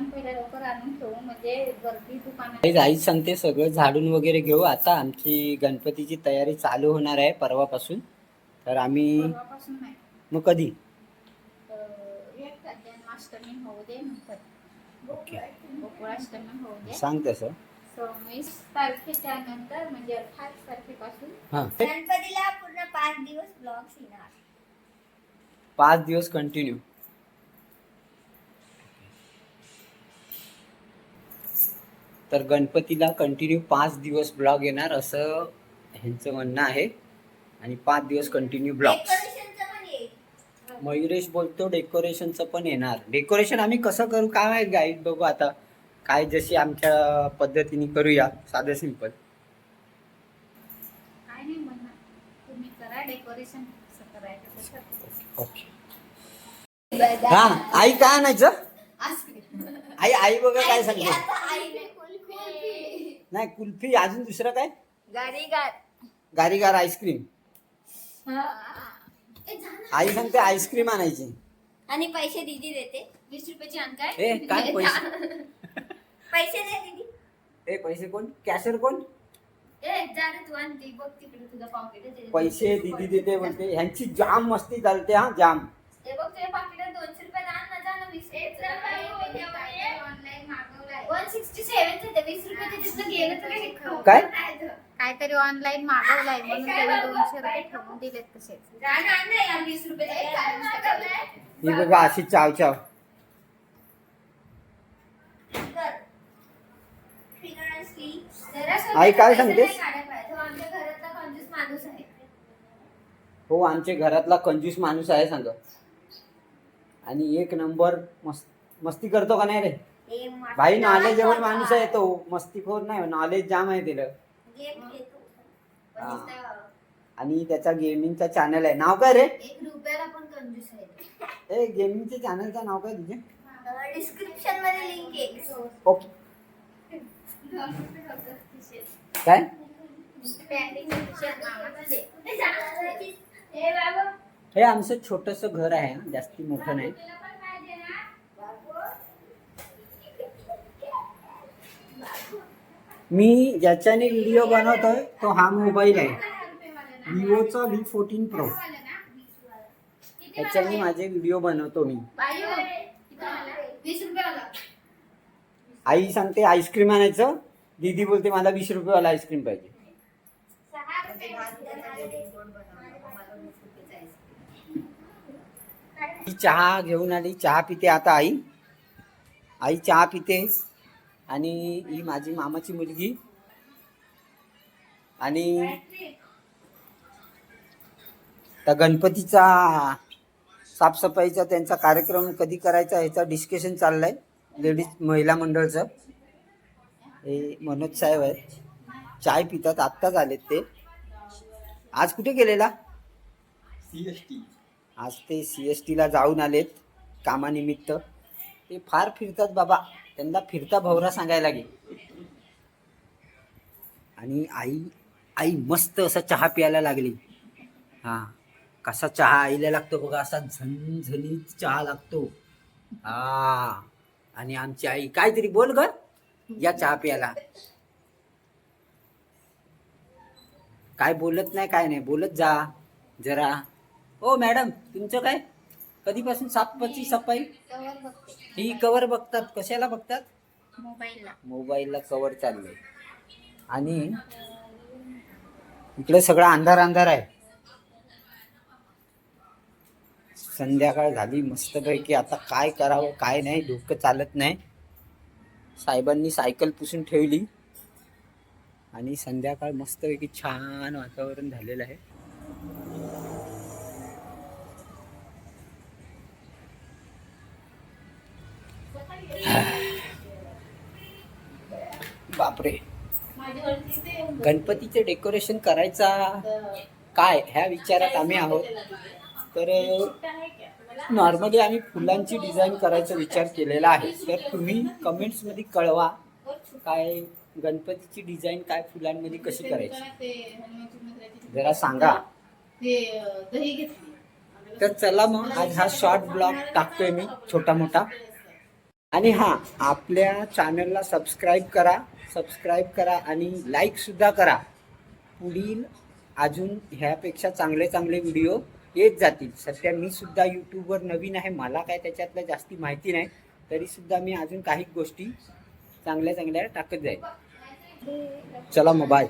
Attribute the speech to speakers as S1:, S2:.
S1: सामान पहिला लवकर आणून ठेवू म्हणजे गर्दी दुकानात.
S2: आईच सांगते सगळं झाडून वगैरे घेऊ. आता आमची गणपतीची तयारी चालू होणार आहे परवापासून. तर आम्ही
S1: परवापासून नाही,
S2: मग कधी
S1: जन्माष्टमी होऊ दे नंतर, गोकुळाष्टमी होऊ दे
S2: सांग तसं.
S1: 26 तारखेच्या नंतर म्हणजे 28 तारखेपासून
S3: गणपतीला पूर्ण 5 दिवस ब्लॉग्स येणार.
S2: 5 दिवस कंटिन्यू. तर गणपतीला कंटिन्यू 5 दिवस ब्लॉग येणार असं ह्यांचं म्हणणं आहे. आणि 5 दिवस कंटिन्यू ब्लॉग.
S3: डेकोरेशनचं पण येईल.
S2: मयुरेश बोलतो डेकोरेशनचं पण येणार. डेकोरेशन आम्ही कसं करू काय माहित गाईड, बघू आता काय जशी आमच्या पद्धतीने करूया, साधं सिंपल.
S1: काय नाही म्हणणार, तुम्ही करा डेकोरेशन कसं करायचं तसं.
S2: ओके. हा आई काय आणायचं? आई बघा काय सांगते. नाही कुल्फी, अजून दुसरं काय? गारीगार आईस्क्रीम. आई सांगते आईस्क्रीम आणायची
S3: आणि पैसे दीदी देते.
S1: 20 रुपयाची आण काय?
S2: ए काय पैसे?
S3: पैसे दे दीदी.
S2: ए पैसे कोण? कॅशर कोण?
S1: ए जा रे तू आण ती बघ तिकडे तुझं पॉकेट आहे.
S2: पैसे दीदी देते म्हणते. ह्यांची जाम मस्ती चालते. हा जाम.
S1: हे बघ तुझ्या पाकिटात 200 रुपये आण ना, जा ना. 20 ऑनलाईन मागवलाय 167 चे 20 रुपये तिथं गेलं तर
S2: काय?
S1: काहीतरी ऑनलाईन मागवलाय म्हणून त्याला 200 रुपये ठेवून दिलेत तसेच. जा ना आण ना यार 20 रुपये
S2: ही बघा अशी चाव चाव. आई काय सांगतेस?
S1: आमच्या घरातला कंजूस माणूस आहे.
S2: हो आमच्या घरातला कंजूस माणूस आहे सांग. आणि एक नंबर मस्ती करतो का नाही रे भाई? नॉलेजेबल माणूस आहे तो, मस्तीखोर नाही, नॉलेज जाम आहे तिला. आणि त्याचा गेमिंगचा चॅनल आहे. नाव काय रे?
S1: 1 रुपयाला पण कंजूस आहे.
S2: ए गेमिंगच्या चॅनलचं नाव काय तुझे?
S3: डिस्क्रिप्शन मध्ये लिंक आहे.
S2: ओके. काय? हे आमचं छोटस घर आहे, जास्ती मोठं नाही. मी ज्याच्याने व्हिडिओ बनवतोय तो हा मोबाईल आहे, विवोचा V14 Pro. त्याच्याने माझे व्हिडिओ बनवतो मी.
S1: 20 रुपयाला.
S2: आई सांगते आईस्क्रीम आणायचं, दीदी बोलते मला 20 रुपयेवाला आईस्क्रीम पाहिजे. ही चहा घेऊन आली, चहा पिते आता आई चहा पिते. आणि ही माझी मामाची मुलगी. आणि त्या गणपतीचा साफसफाईचा त्यांचा कार्यक्रम कधी करायचा ह्याचा डिस्कशन चाललाय लेडीज महिला मंडळचं. हे मनोज साहेब आहेत, चाय पितात, आत्ताच आलेत ते. आज कुठे गेलेला? CST. आज ते CST ला जाऊन आलेत कामानिमित्त. ते फार फिरतात बाबा, त्यांना फिरता भवरा सांगायला लागेल. आणि आई मस्त असा चहा प्यायला लागली. हा कसा चहा आईला लागतो बघा, असा झणझणीत चहा लागतो. हा आणि आमची आई काहीतरी बोल ग या चहा प्यायला. काय बोलत नाही, काय नाही बोलत जा जरा. ओ मॅडम तुमचं काय कधीपासून साफची सफाई? ही कवर बघतात. कशाला बघतात? मोबाईलला कवर चाललंय. आणि इकडे सगळा अंधार आहे. संध्याकाळ झाली मस्तपैकी. आता काय करावं काय नाही डोकं चालत नाही. साहेबांनी सायकल पुसून ठेवली आणि संध्याकाळ मस्तपैकी छान वातावरण झालेलं आहे. बापरे, गणपतीचे डेकोरेशन करायचा काय ह्या विचारात आम्ही आहोत. तर नॉर्मली आम्ही फुलांची डिझाईन करायचा विचार केलेला आहे. तर तुम्ही कमेंट्समध्ये कळवा काय गणपतीची डिझाईन काय फुलांमध्ये कशी करायची जरा सांगा. तर चला मग आज हा शॉर्ट ब्लॉग टाकतोय मी छोटा मोठा. आणि हां, आपल्या चॅनलला सबस्क्राईब करा आणि लाईकसुद्धा करा. पुढील अजून ह्यापेक्षा चांगले चांगले व्हिडिओ येत जातील. सध्या मी सुद्धा यूट्यूबवर नवीन आहे, मला काय त्याच्यातलं जास्ती माहिती नाही, तरीसुद्धा मी अजून काही गोष्टी चांगल्या चांगल्या टाकत जाईल. चला मग बाय.